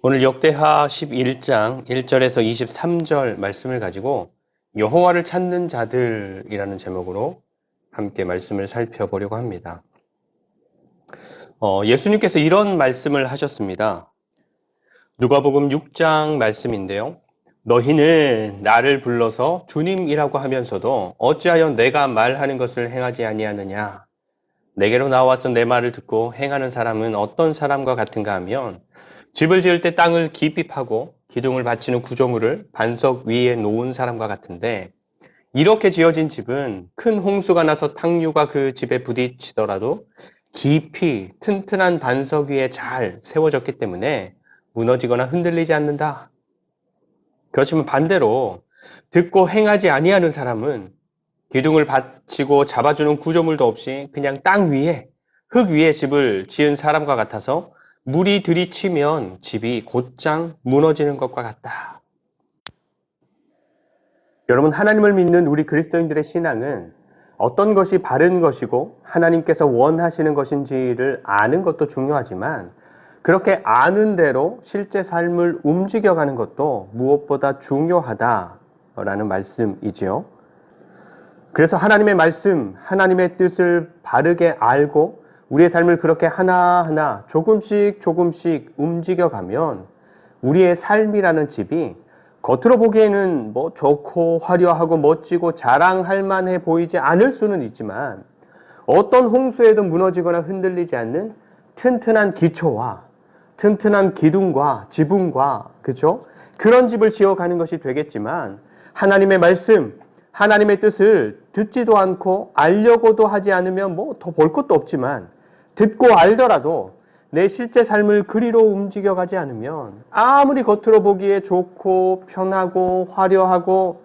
오늘 역대하 11장 1절에서 23절 말씀을 가지고 여호와를 찾는 자들이라는 제목으로 함께 말씀을 살펴보려고 합니다. 예수님께서 이런 말씀을 하셨습니다. 누가복음 6장 말씀인데요. 너희는 나를 불러서 주님이라고 하면서도 어찌하여 내가 말하는 것을 행하지 아니하느냐. 내게로 나와서 내 말을 듣고 행하는 사람은 어떤 사람과 같은가 하면 집을 지을 때 땅을 깊이 파고 기둥을 받치는 구조물을 반석 위에 놓은 사람과 같은데 이렇게 지어진 집은 큰 홍수가 나서 탕류가 그 집에 부딪히더라도 깊이 튼튼한 반석 위에 잘 세워졌기 때문에 무너지거나 흔들리지 않는다. 그렇지만 반대로 듣고 행하지 아니하는 사람은 기둥을 받치고 잡아주는 구조물도 없이 그냥 땅 위에 흙 위에 집을 지은 사람과 같아서 물이 들이치면 집이 곧장 무너지는 것과 같다. 여러분, 하나님을 믿는 우리 그리스도인들의 신앙은 어떤 것이 바른 것이고 하나님께서 원하시는 것인지를 아는 것도 중요하지만 그렇게 아는 대로 실제 삶을 움직여가는 것도 무엇보다 중요하다라는 말씀이지요. 그래서 하나님의 말씀, 하나님의 뜻을 바르게 알고 우리의 삶을 그렇게 하나하나 조금씩 움직여가면 우리의 삶이라는 집이 겉으로 보기에는 좋고 화려하고 멋지고 자랑할 만해 보이지 않을 수는 있지만 어떤 홍수에도 무너지거나 흔들리지 않는 튼튼한 기초와 튼튼한 기둥과 지붕과 그죠? 그런 집을 지어가는 것이 되겠지만 하나님의 말씀, 하나님의 뜻을 듣지도 않고 알려고도 하지 않으면 더 볼 것도 없지만 듣고 알더라도 내 실제 삶을 그리로 움직여가지 않으면 아무리 겉으로 보기에 좋고 편하고 화려하고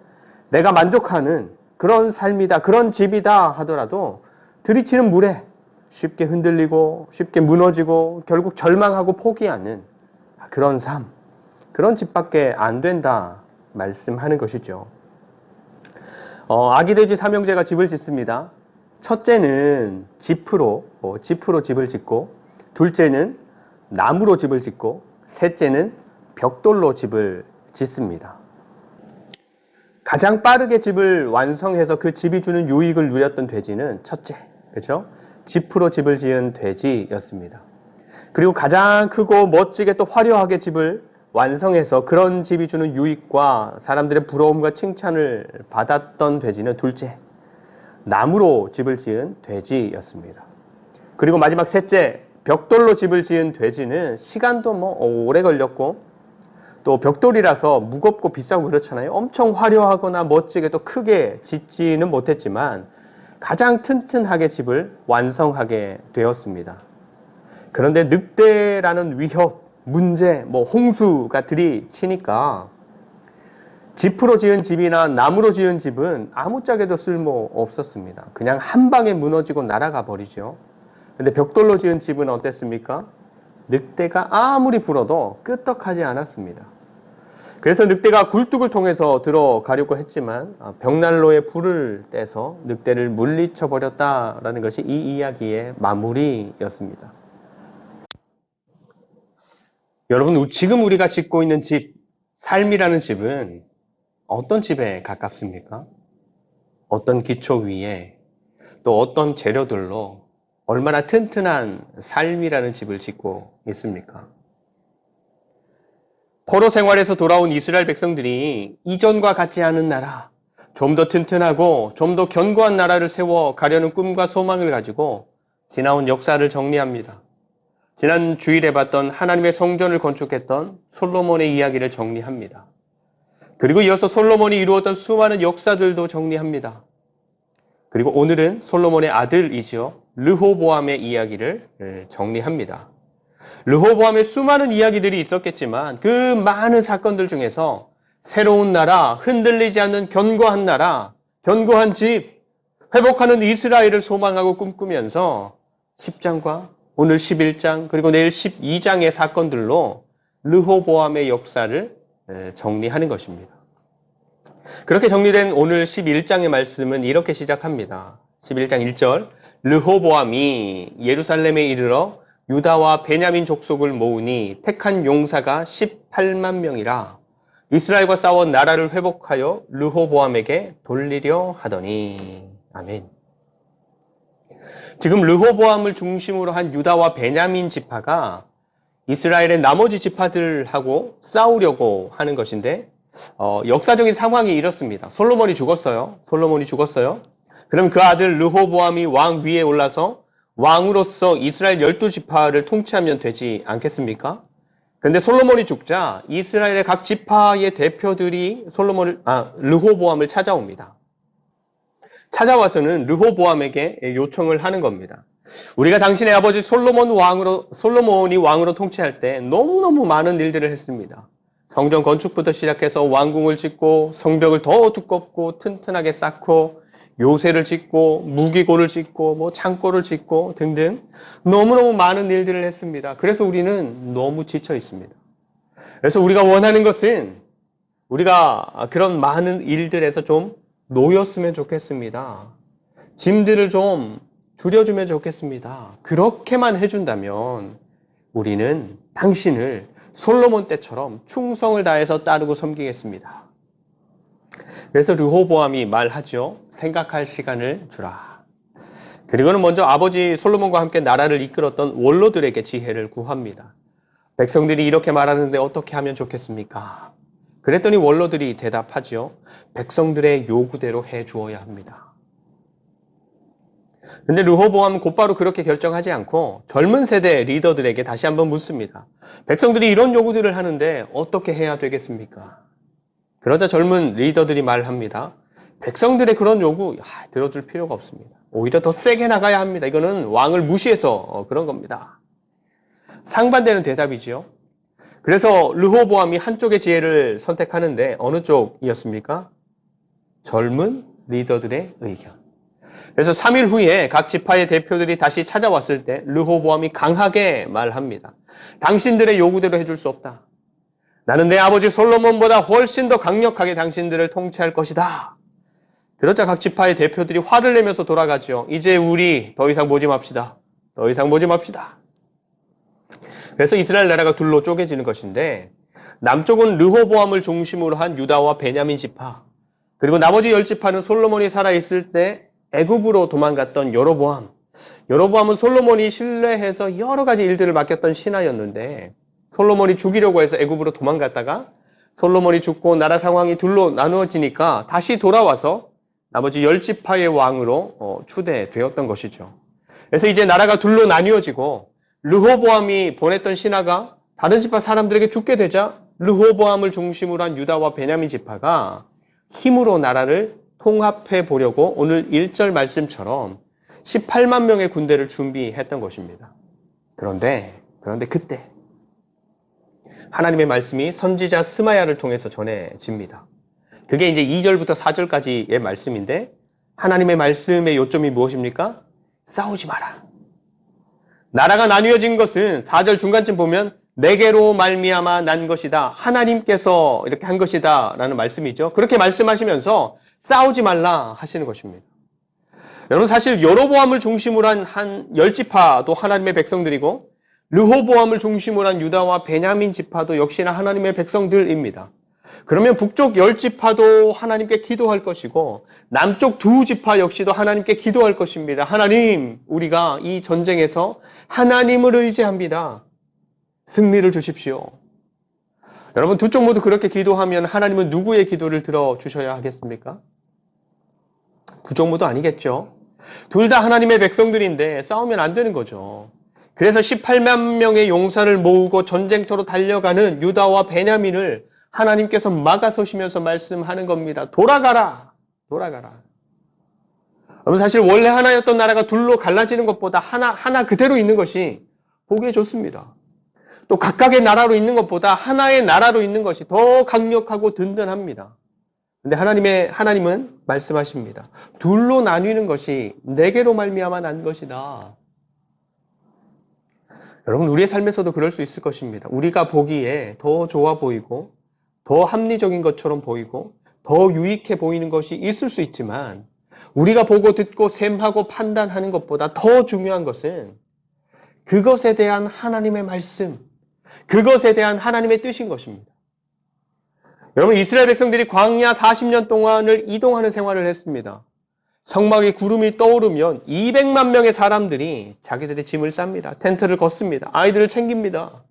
내가 만족하는 그런 삶이다, 그런 집이다 하더라도 들이치는 물에 쉽게 흔들리고 쉽게 무너지고 결국 절망하고 포기하는 그런 삶, 그런 집밖에 안 된다 말씀하는 것이죠. 아기돼지 삼형제가 집을 짓습니다. 첫째는 지프로 집을 짓고, 둘째는 나무로 집을 짓고, 셋째는 벽돌로 집을 짓습니다. 가장 빠르게 집을 완성해서 그 집이 주는 유익을 누렸던 돼지는 첫째, 그렇죠? 지프로 집을 지은 돼지였습니다. 그리고 가장 크고 멋지게 또 화려하게 집을 완성해서 그런 집이 주는 유익과 사람들의 부러움과 칭찬을 받았던 돼지는 둘째, 나무로 집을 지은 돼지였습니다. 그리고 마지막 셋째, 벽돌로 집을 지은 돼지는 시간도 오래 걸렸고 또 벽돌이라서 무겁고 비싸고 그렇잖아요. 엄청 화려하거나 멋지게 또 크게 짓지는 못했지만 가장 튼튼하게 집을 완성하게 되었습니다. 그런데 늑대라는 위협, 문제, 홍수가 들이치니까 지프로 지은 집이나 나무로 지은 집은 아무짝에도 쓸모 없었습니다. 그냥 한 방에 무너지고 날아가 버리죠. 근데 벽돌로 지은 집은 어땠습니까? 늑대가 아무리 불어도 끄떡하지 않았습니다. 그래서 늑대가 굴뚝을 통해서 들어가려고 했지만 벽난로에 불을 떼서 늑대를 물리쳐 버렸다라는 것이 이 이야기의 마무리였습니다. 여러분, 지금 우리가 짓고 있는 집, 삶이라는 집은 어떤 집에 가깝습니까? 어떤 기초 위에 또 어떤 재료들로 얼마나 튼튼한 삶이라는 집을 짓고 있습니까? 포로 생활에서 돌아온 이스라엘 백성들이 이전과 같지 않은 나라, 좀 더 튼튼하고 좀 더 견고한 나라를 세워 가려는 꿈과 소망을 가지고 지나온 역사를 정리합니다. 지난 주일에 봤던 하나님의 성전을 건축했던 솔로몬의 이야기를 정리합니다. 그리고 이어서 솔로몬이 이루었던 수많은 역사들도 정리합니다. 그리고 오늘은 솔로몬의 아들이죠. 르호보암의 이야기를 정리합니다. 르호보암의 수많은 이야기들이 있었겠지만 그 많은 사건들 중에서 새로운 나라, 흔들리지 않는 견고한 나라, 견고한 집, 회복하는 이스라엘을 소망하고 꿈꾸면서 10장과 오늘 11장 그리고 내일 12장의 사건들로 르호보암의 역사를 정리하는 것입니다. 그렇게 정리된 오늘 11장의 말씀은 이렇게 시작합니다. 11장 1절 르호보암이 예루살렘에 이르러 유다와 베냐민 족속을 모으니 택한 용사가 18만 명이라 이스라엘과 싸워 나라를 회복하여 르호보암에게 돌리려 하더니. 아멘. 지금 르호보암을 중심으로 한 유다와 베냐민 지파가 이스라엘의 나머지 지파들하고 싸우려고 하는 것인데 역사적인 상황이 이렇습니다. 솔로몬이 죽었어요. 그럼 그 아들 르호보암이 왕 위에 올라서 왕으로서 이스라엘 12지파를 통치하면 되지 않겠습니까? 근데 솔로몬이 죽자 이스라엘의 각 지파의 대표들이 르호보암을 찾아옵니다. 찾아와서는 르호보암에게 요청을 하는 겁니다. 우리가 당신의 아버지 솔로몬이 왕으로 통치할 때 너무너무 많은 일들을 했습니다. 성전 건축부터 시작해서 왕궁을 짓고 성벽을 더 두껍고 튼튼하게 쌓고 요새를 짓고 무기고를 짓고 창고를 짓고 등등 너무너무 많은 일들을 했습니다. 그래서 우리는 너무 지쳐 있습니다. 그래서 우리가 원하는 것은 우리가 그런 많은 일들에서 좀 놓였으면 좋겠습니다. 짐들을 좀 줄여주면 좋겠습니다. 그렇게만 해준다면 우리는 당신을 솔로몬 때처럼 충성을 다해서 따르고 섬기겠습니다. 그래서 르호보암이 말하죠. 생각할 시간을 주라. 그리고는 먼저 아버지 솔로몬과 함께 나라를 이끌었던 원로들에게 지혜를 구합니다. 백성들이 이렇게 말하는데 어떻게 하면 좋겠습니까? 그랬더니 원로들이 대답하죠. 백성들의 요구대로 해 주어야 합니다. 근데 르호보암은 곧바로 그렇게 결정하지 않고 젊은 세대 리더들에게 다시 한번 묻습니다. 백성들이 이런 요구들을 하는데 어떻게 해야 되겠습니까? 그러자 젊은 리더들이 말합니다. 백성들의 그런 요구 들어줄 필요가 없습니다. 오히려 더 세게 나가야 합니다. 이거는 왕을 무시해서 그런 겁니다. 상반되는 대답이지요. 그래서 르호보암이 한쪽의 지혜를 선택하는데 어느 쪽이었습니까? 젊은 리더들의 의견. 그래서 3일 후에 각 지파의 대표들이 다시 찾아왔을 때 르호보암이 강하게 말합니다. 당신들의 요구대로 해줄 수 없다. 나는 내 아버지 솔로몬보다 훨씬 더 강력하게 당신들을 통치할 것이다. 그러자 각 지파의 대표들이 화를 내면서 돌아가죠. 이제 우리 더 이상 모지 맙시다. 그래서 이스라엘 나라가 둘로 쪼개지는 것인데 남쪽은 르호보암을 중심으로 한 유다와 베냐민 지파, 그리고 나머지 10지파는 솔로몬이 살아있을 때 애굽으로 도망갔던 여로보암은 솔로몬이 신뢰해서 여러 가지 일들을 맡겼던 신하였는데 솔로몬이 죽이려고 해서 애굽으로 도망갔다가 솔로몬이 죽고 나라 상황이 둘로 나누어지니까 다시 돌아와서 나머지 10지파의 왕으로 추대되었던 것이죠. 그래서 이제 나라가 둘로 나뉘어지고 르호보암이 보냈던 신하가 다른 지파 사람들에게 죽게 되자 르호보암을 중심으로 한 유다와 베냐민 지파가 힘으로 나라를 통합해 보려고 오늘 1절 말씀처럼 18만 명의 군대를 준비했던 것입니다. 그런데 그때 하나님의 말씀이 선지자 스마야를 통해서 전해집니다. 그게 이제 2절부터 4절까지의 말씀인데 하나님의 말씀의 요점이 무엇입니까? 싸우지 마라. 나라가 나뉘어진 것은 4절 중간쯤 보면 내게로 말미암아 난 것이다. 하나님께서 이렇게 한 것이다 라는 말씀이죠. 그렇게 말씀하시면서 싸우지 말라 하시는 것입니다. 여러분 사실 여로보암을 중심으로 한 10지파도 하나님의 백성들이고 르호보암을 중심으로 한 유다와 베냐민 지파도 역시나 하나님의 백성들입니다. 그러면 북쪽 10지파도 하나님께 기도할 것이고 남쪽 2지파 역시도 하나님께 기도할 것입니다. 하나님, 우리가 이 전쟁에서 하나님을 의지합니다. 승리를 주십시오. 여러분 두 쪽 모두 그렇게 기도하면 하나님은 누구의 기도를 들어주셔야 하겠습니까? 두 쪽 모두 아니겠죠. 둘 다 하나님의 백성들인데 싸우면 안 되는 거죠. 그래서 18만 명의 용사를 모으고 전쟁터로 달려가는 유다와 베냐민을 하나님께서 막아서시면서 말씀하는 겁니다. 돌아가라. 여러분 사실 원래 하나였던 나라가 둘로 갈라지는 것보다 하나 그대로 있는 것이 보기에 좋습니다. 또 각각의 나라로 있는 것보다 하나의 나라로 있는 것이 더 강력하고 든든합니다. 근데 하나님은 말씀하십니다. 둘로 나뉘는 것이 내게로 말미암아 난 것이다. 여러분 우리의 삶에서도 그럴 수 있을 것입니다. 우리가 보기에 더 좋아 보이고 더 합리적인 것처럼 보이고 더 유익해 보이는 것이 있을 수 있지만 우리가 보고 듣고 셈하고 판단하는 것보다 더 중요한 것은 그것에 대한 하나님의 말씀, 그것에 대한 하나님의 뜻인 것입니다. 여러분, 이스라엘 백성들이 광야 40년 동안을 이동하는 생활을 했습니다. 성막에 구름이 떠오르면 200만 명의 사람들이 자기들의 짐을 쌉니다. 텐트를 걷습니다. 아이들을 챙깁니다.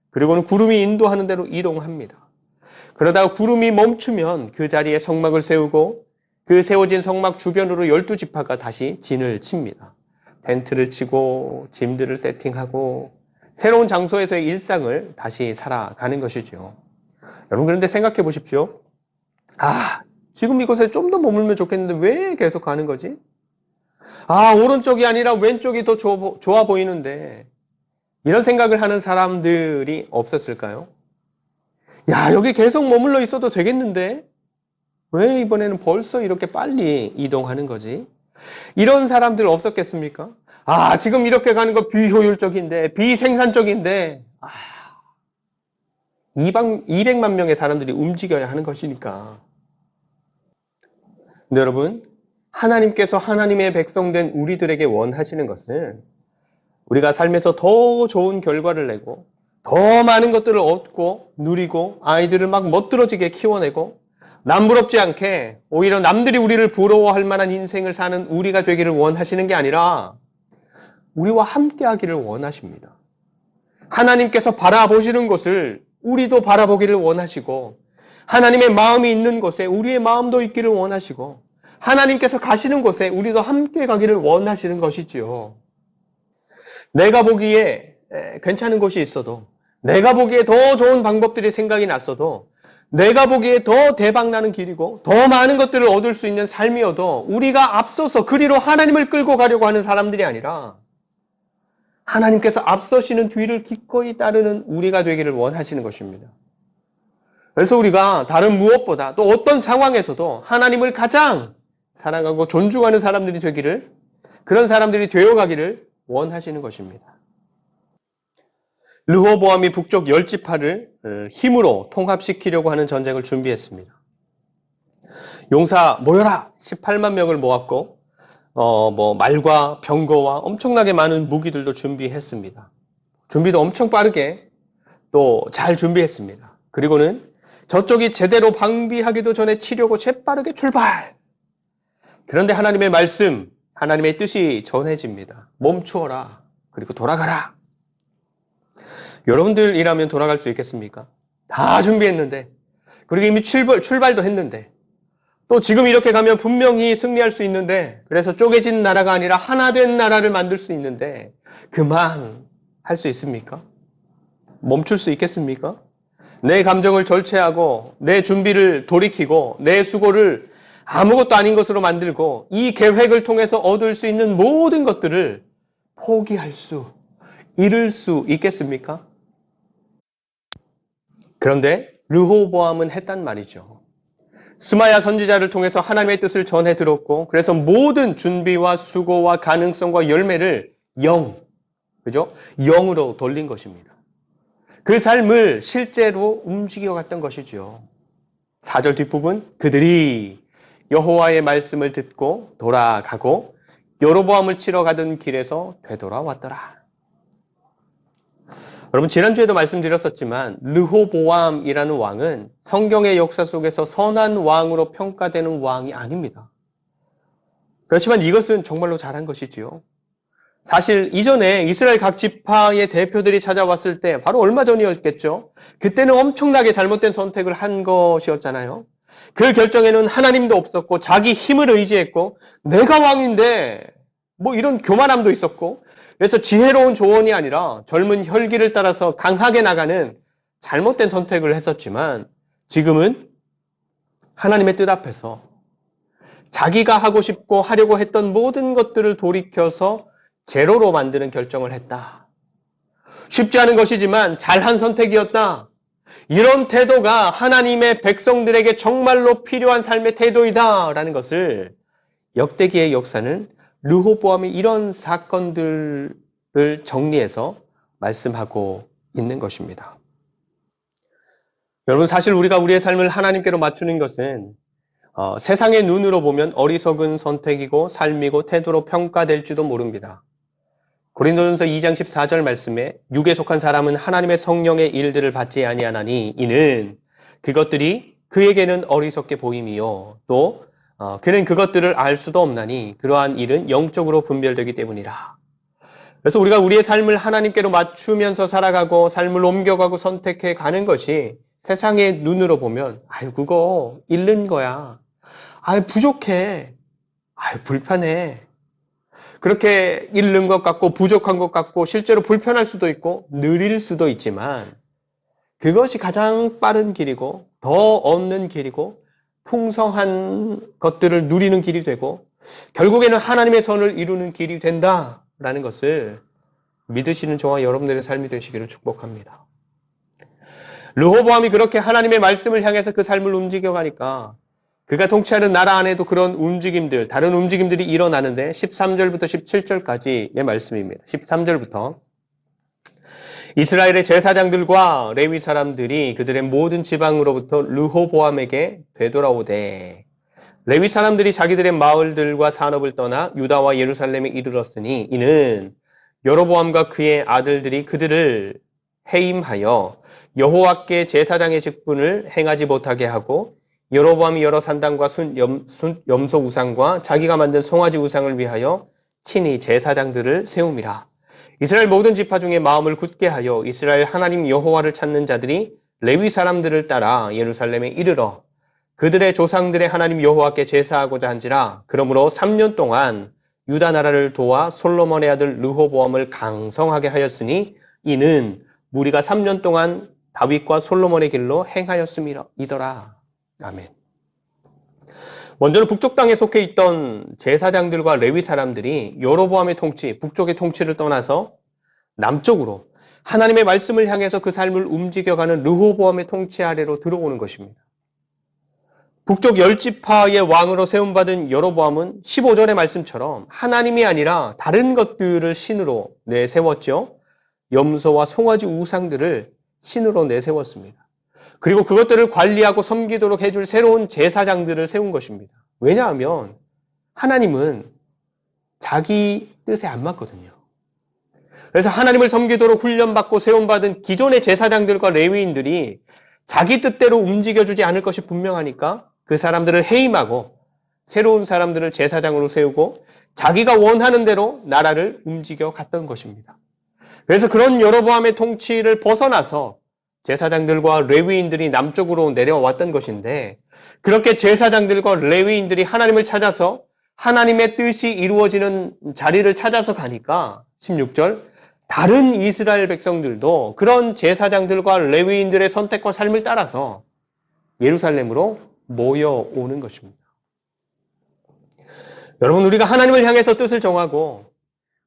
그리고는 구름이 인도하는 대로 이동합니다. 그러다가 구름이 멈추면 그 자리에 성막을 세우고 그 세워진 성막 주변으로 12지파가 다시 진을 칩니다. 텐트를 치고 짐들을 세팅하고 새로운 장소에서의 일상을 다시 살아가는 것이죠. 여러분, 그런데 생각해 보십시오. 지금 이곳에 좀 더 머물면 좋겠는데 왜 계속 가는 거지? 오른쪽이 아니라 왼쪽이 더 좋아 보이는데, 이런 생각을 하는 사람들이 없었을까요? 여기 계속 머물러 있어도 되겠는데 왜 이번에는 벌써 이렇게 빨리 이동하는 거지? 이런 사람들 없었겠습니까? 지금 이렇게 가는 거 비효율적인데, 비생산적인데, 200만 명의 사람들이 움직여야 하는 것이니까. 근데 여러분, 하나님께서 하나님의 백성된 우리들에게 원하시는 것은 우리가 삶에서 더 좋은 결과를 내고 더 많은 것들을 얻고 누리고 아이들을 막 멋들어지게 키워내고 남부럽지 않게 오히려 남들이 우리를 부러워할 만한 인생을 사는 우리가 되기를 원하시는 게 아니라 우리와 함께 하기를 원하십니다. 하나님께서 바라보시는 것을 우리도 바라보기를 원하시고, 하나님의 마음이 있는 곳에 우리의 마음도 있기를 원하시고, 하나님께서 가시는 곳에 우리도 함께 가기를 원하시는 것이지요. 내가 보기에 괜찮은 곳이 있어도, 내가 보기에 더 좋은 방법들이 생각이 났어도, 내가 보기에 더 대박나는 길이고 더 많은 것들을 얻을 수 있는 삶이어도 우리가 앞서서 그리로 하나님을 끌고 가려고 하는 사람들이 아니라 하나님께서 앞서시는 뒤를 기꺼이 따르는 우리가 되기를 원하시는 것입니다. 그래서 우리가 다른 무엇보다 또 어떤 상황에서도 하나님을 가장 사랑하고 존중하는 사람들이 되기를, 그런 사람들이 되어가기를 원하시는 것입니다. 르호보암이 북쪽 10지파를 힘으로 통합시키려고 하는 전쟁을 준비했습니다. 용사 모여라! 18만 명을 모았고 말과 병거와 엄청나게 많은 무기들도 준비했습니다. 준비도 엄청 빠르게 또 잘 준비했습니다. 그리고는 저쪽이 제대로 방비하기도 전에 치려고 재빠르게 출발! 그런데 하나님의 말씀, 하나님의 뜻이 전해집니다. 멈추어라. 그리고 돌아가라. 여러분들이라면 돌아갈 수 있겠습니까? 다 준비했는데, 그리고 이미 출발도 했는데, 또 지금 이렇게 가면 분명히 승리할 수 있는데, 그래서 쪼개진 나라가 아니라 하나 된 나라를 만들 수 있는데, 그만 할 수 있습니까? 멈출 수 있겠습니까? 내 감정을 절제하고, 내 준비를 돌이키고, 내 수고를 아무것도 아닌 것으로 만들고, 이 계획을 통해서 얻을 수 있는 모든 것들을 포기할 수, 잃을 수 있겠습니까? 그런데 르호보암은 했단 말이죠. 스마야 선지자를 통해서 하나님의 뜻을 전해 들었고, 그래서 모든 준비와 수고와 가능성과 열매를 영으로 돌린 것입니다. 그 삶을 실제로 움직여갔던 것이죠. 4절 뒷부분, 그들이 여호와의 말씀을 듣고 돌아가고 여로보암을 치러 가던 길에서 되돌아왔더라. 여러분, 지난주에도 말씀드렸었지만 르호보암이라는 왕은 성경의 역사 속에서 선한 왕으로 평가되는 왕이 아닙니다. 그렇지만 이것은 정말로 잘한 것이지요. 사실 이전에 이스라엘 각 지파의 대표들이 찾아왔을 때 바로 얼마 전이었겠죠. 그때는 엄청나게 잘못된 선택을 한 것이었잖아요. 그 결정에는 하나님도 없었고 자기 힘을 의지했고 내가 왕인데 이런 교만함도 있었고, 그래서 지혜로운 조언이 아니라 젊은 혈기를 따라서 강하게 나가는 잘못된 선택을 했었지만, 지금은 하나님의 뜻 앞에서 자기가 하고 싶고 하려고 했던 모든 것들을 돌이켜서 제로로 만드는 결정을 했다. 쉽지 않은 것이지만 잘한 선택이었다. 이런 태도가 하나님의 백성들에게 정말로 필요한 삶의 태도이다 라는 것을 역대기의 역사는 르호보암의 이런 사건들을 정리해서 말씀하고 있는 것입니다. 여러분, 사실 우리가 우리의 삶을 하나님께로 맞추는 것은 세상의 눈으로 보면 어리석은 선택이고 삶이고 태도로 평가될지도 모릅니다. 고린도전서 2장 14절 말씀에 육에 속한 사람은 하나님의 성령의 일들을 받지 아니하나니 이는 그것들이 그에게는 어리석게 보임이요 또 그는 그것들을 알 수도 없나니 그러한 일은 영적으로 분별되기 때문이라. 그래서 우리가 우리의 삶을 하나님께로 맞추면서 살아가고 삶을 옮겨가고 선택해 가는 것이 세상의 눈으로 보면 아유 그거 잃는 거야. 아유 부족해. 아유 불편해. 그렇게 잃는 것 같고 부족한 것 같고 실제로 불편할 수도 있고 느릴 수도 있지만 그것이 가장 빠른 길이고 더 얻는 길이고 풍성한 것들을 누리는 길이 되고 결국에는 하나님의 선을 이루는 길이 된다라는 것을 믿으시는 저와 여러분들의 삶이 되시기를 축복합니다. 르호보암이 그렇게 하나님의 말씀을 향해서 그 삶을 움직여가니까 그가 통치하는 나라 안에도 그런 움직임들, 다른 움직임들이 일어나는데 13절부터 17절까지의 말씀입니다. 13절부터 이스라엘의 제사장들과 레위 사람들이 그들의 모든 지방으로부터 르호보암에게 되돌아오되 레위 사람들이 자기들의 마을들과 산업을 떠나 유다와 예루살렘에 이르렀으니 이는 여로보암과 그의 아들들이 그들을 해임하여 여호와께 제사장의 직분을 행하지 못하게 하고 여로보암이 여러 산당과 염소 우상과 자기가 만든 송아지 우상을 위하여 친히 제사장들을 세움이라. 이스라엘 모든 지파 중에 마음을 굳게 하여 이스라엘 하나님 여호와를 찾는 자들이 레위 사람들을 따라 예루살렘에 이르러 그들의 조상들의 하나님 여호와께 제사하고자 한지라. 그러므로 3년 동안 유다 나라를 도와 솔로몬의 아들 르호보암을 강성하게 하였으니 이는 무리가 3년 동안 다윗과 솔로몬의 길로 행하였음이더라. 아멘. 먼저는 북쪽 땅에 속해 있던 제사장들과 레위 사람들이 여로보암의 통치, 북쪽의 통치를 떠나서 남쪽으로 하나님의 말씀을 향해서 그 삶을 움직여가는 르호보암의 통치 아래로 들어오는 것입니다. 북쪽 10지파의 왕으로 세움받은 여로보암은 15절의 말씀처럼 하나님이 아니라 다른 것들을 신으로 내세웠죠. 염소와 송아지 우상들을 신으로 내세웠습니다. 그리고 그것들을 관리하고 섬기도록 해줄 새로운 제사장들을 세운 것입니다. 왜냐하면 하나님은 자기 뜻에 안 맞거든요. 그래서 하나님을 섬기도록 훈련받고 세움받은 기존의 제사장들과 레위인들이 자기 뜻대로 움직여주지 않을 것이 분명하니까 그 사람들을 해임하고 새로운 사람들을 제사장으로 세우고 자기가 원하는 대로 나라를 움직여 갔던 것입니다. 그래서 그런 여로보암의 통치를 벗어나서 제사장들과 레위인들이 남쪽으로 내려왔던 것인데 그렇게 제사장들과 레위인들이 하나님을 찾아서 하나님의 뜻이 이루어지는 자리를 찾아서 가니까 16절 다른 이스라엘 백성들도 그런 제사장들과 레위인들의 선택과 삶을 따라서 예루살렘으로 모여오는 것입니다. 여러분 우리가 하나님을 향해서 뜻을 정하고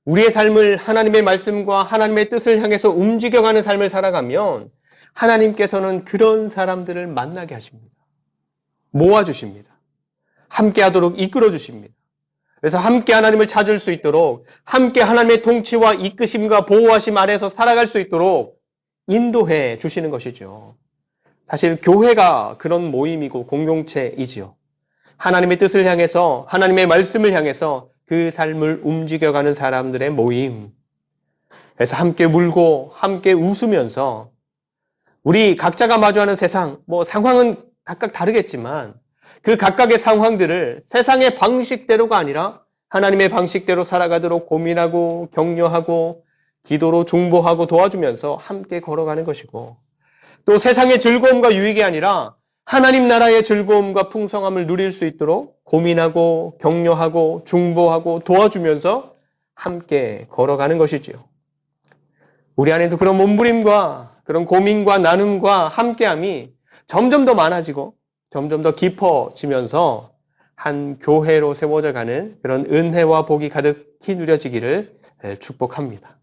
우리의 삶을 하나님의 말씀과 하나님의 뜻을 향해서 움직여가는 삶을 살아가면 하나님께서는 그런 사람들을 만나게 하십니다. 모아주십니다. 함께하도록 이끌어주십니다. 그래서 함께 하나님을 찾을 수 있도록 함께 하나님의 통치와 이끄심과 보호하심 아래서 살아갈 수 있도록 인도해 주시는 것이죠. 사실 교회가 그런 모임이고 공동체이지요. 하나님의 뜻을 향해서 하나님의 말씀을 향해서 그 삶을 움직여가는 사람들의 모임. 그래서 함께 울고 함께 웃으면서 우리 각자가 마주하는 세상, 상황은 각각 다르겠지만 그 각각의 상황들을 세상의 방식대로가 아니라 하나님의 방식대로 살아가도록 고민하고 격려하고 기도로 중보하고 도와주면서 함께 걸어가는 것이고 또 세상의 즐거움과 유익이 아니라 하나님 나라의 즐거움과 풍성함을 누릴 수 있도록 고민하고 격려하고 중보하고 도와주면서 함께 걸어가는 것이지요. 우리 안에도 그런 몸부림과 그런 고민과 나눔과 함께함이 점점 더 많아지고 점점 더 깊어지면서 한 교회로 세워져 가는 그런 은혜와 복이 가득히 누려지기를 축복합니다.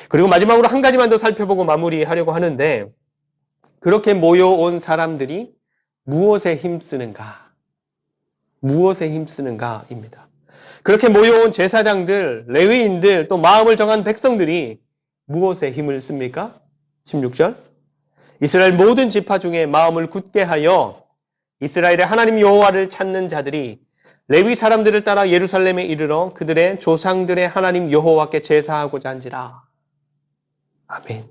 그리고 마지막으로 한 가지만 더 살펴보고 마무리하려고 하는데 그렇게 모여온 사람들이 무엇에 힘쓰는가? 무엇에 힘쓰는가입니다. 그렇게 모여온 제사장들, 레위인들, 또 마음을 정한 백성들이 무엇에 힘을 씁니까? 16절 이스라엘 모든 지파 중에 마음을 굳게 하여 이스라엘의 하나님 여호와를 찾는 자들이 레위 사람들을 따라 예루살렘에 이르러 그들의 조상들의 하나님 여호와께 제사하고자 한지라. 아멘.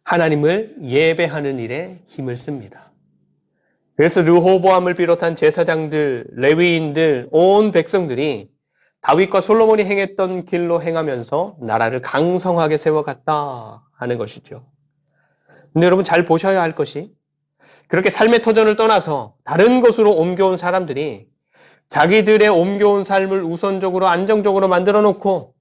하나님을 예배하는 일에 힘을 씁니다. 그래서 르호보암을 비롯한 제사장들, 레위인들, 온 백성들이 다윗과 솔로몬이 행했던 길로 행하면서 나라를 강성하게 세워갔다 하는 것이죠. 근데 여러분 잘 보셔야 할 것이 그렇게 삶의 터전을 떠나서 다른 곳으로 옮겨온 사람들이 자기들의 옮겨온 삶을 우선적으로 안정적으로 만들어 놓고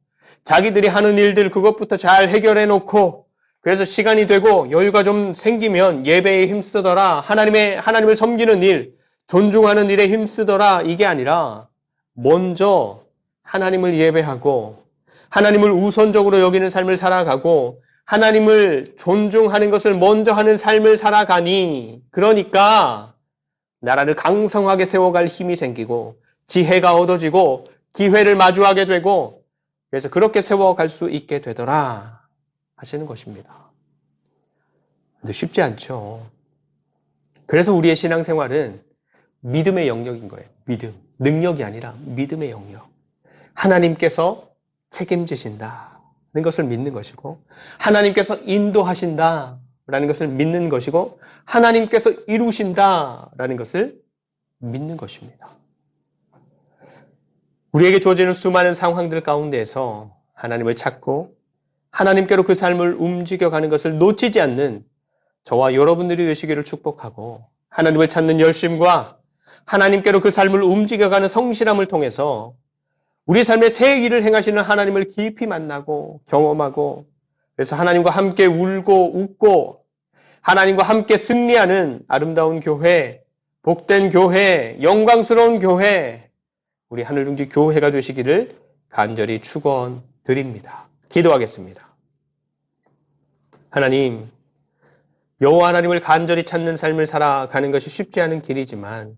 자기들이 하는 일들 그것부터 잘 해결해 놓고 그래서 시간이 되고 여유가 좀 생기면 예배에 힘쓰더라. 하나님을 섬기는 일, 존중하는 일에 힘쓰더라. 이게 아니라 먼저 하나님을 예배하고 하나님을 우선적으로 여기는 삶을 살아가고 하나님을 존중하는 것을 먼저 하는 삶을 살아가니 그러니까 나라를 강성하게 세워갈 힘이 생기고 지혜가 얻어지고 기회를 마주하게 되고 그래서 그렇게 세워갈 수 있게 되더라 하시는 것입니다. 근데 쉽지 않죠. 그래서 우리의 신앙생활은 믿음의 영역인 거예요. 믿음. 능력이 아니라 믿음의 영역. 하나님께서 책임지신다는 것을 믿는 것이고 하나님께서 인도하신다라는 것을 믿는 것이고 하나님께서 이루신다라는 것을 믿는 것입니다. 우리에게 주어지는 수많은 상황들 가운데에서 하나님을 찾고 하나님께로 그 삶을 움직여가는 것을 놓치지 않는 저와 여러분들이 되시기를 축복하고 하나님을 찾는 열심과 하나님께로 그 삶을 움직여가는 성실함을 통해서 우리 삶의 새 일을 행하시는 하나님을 깊이 만나고 경험하고 그래서 하나님과 함께 울고 웃고 하나님과 함께 승리하는 아름다운 교회, 복된 교회, 영광스러운 교회, 우리 하늘중지 교회가 되시기를 간절히 축원드립니다. 기도하겠습니다. 하나님, 여호와 하나님을 간절히 찾는 삶을 살아가는 것이 쉽지 않은 길이지만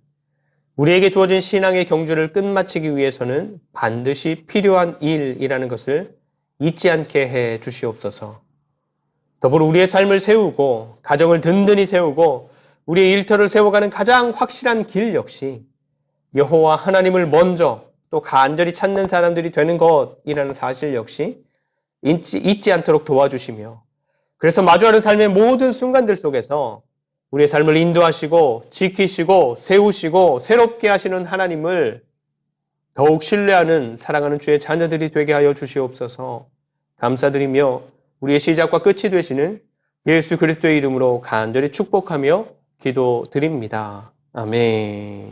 우리에게 주어진 신앙의 경주를 끝마치기 위해서는 반드시 필요한 일이라는 것을 잊지 않게 해 주시옵소서. 더불어 우리의 삶을 세우고 가정을 든든히 세우고 우리의 일터를 세워가는 가장 확실한 길 역시 여호와 하나님을 먼저 또 간절히 찾는 사람들이 되는 것이라는 사실 역시 잊지 않도록 도와주시며 그래서 마주하는 삶의 모든 순간들 속에서 우리의 삶을 인도하시고 지키시고 세우시고 새롭게 하시는 하나님을 더욱 신뢰하는 사랑하는 주의 자녀들이 되게 하여 주시옵소서. 감사드리며 우리의 시작과 끝이 되시는 예수 그리스도의 이름으로 간절히 축복하며 기도드립니다. 아멘.